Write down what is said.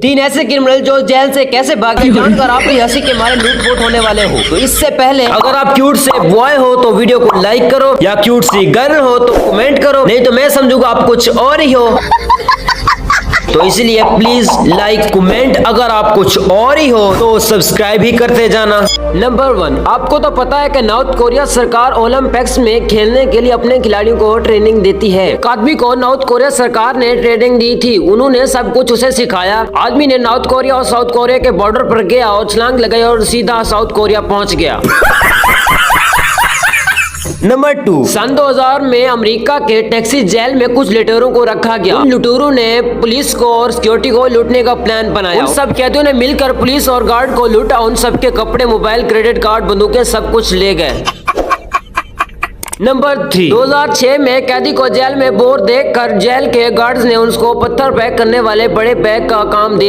3 ऐसे क्रिमिनल जो जेल से कैसे भागे, जानकर आप भी हंसी के मारे लूट होने वाले हो। तो इससे पहले अगर आप क्यूट से बॉय हो तो वीडियो को लाइक करो, या क्यूट सी गर्ल हो तो कमेंट करो, नहीं तो मैं समझूंगा आप कुछ और ही हो। तो इसलिए प्लीज लाइक कमेंट, अगर आप कुछ और ही हो तो सब्सक्राइब ही करते जाना। नंबर 1, आपको तो पता है कि नॉर्थ कोरिया सरकार ओलंपिक्स में खेलने के लिए अपने खिलाड़ियों को ट्रेनिंग देती है। एक आदमी को नॉर्थ कोरिया सरकार ने ट्रेनिंग दी थी, उन्होंने सब कुछ उसे सिखाया। आदमी ने नॉर्थ कोरिया और साउथ कोरिया के बॉर्डर पर गया और छलांग लगाई और सीधा साउथ कोरिया पहुंच गया। नंबर 2, सन 2000 में अमेरिका के टेक्सास जेल में कुछ लुटेरों को रखा गया। उन लुटेरों ने पुलिस को और सिक्योरिटी को लूटने का प्लान बनाया। उन सब कैदियों ने मिलकर पुलिस और गार्ड को लूटा। उन सबके कपड़े, मोबाइल, क्रेडिट कार्ड, बंदूकें सब कुछ ले गए। नंबर 3, 2006 में कैदी को जेल में बोर देखकर जेल के गार्ड्स ने उसको पत्थर पैक करने वाले बड़े बैग का काम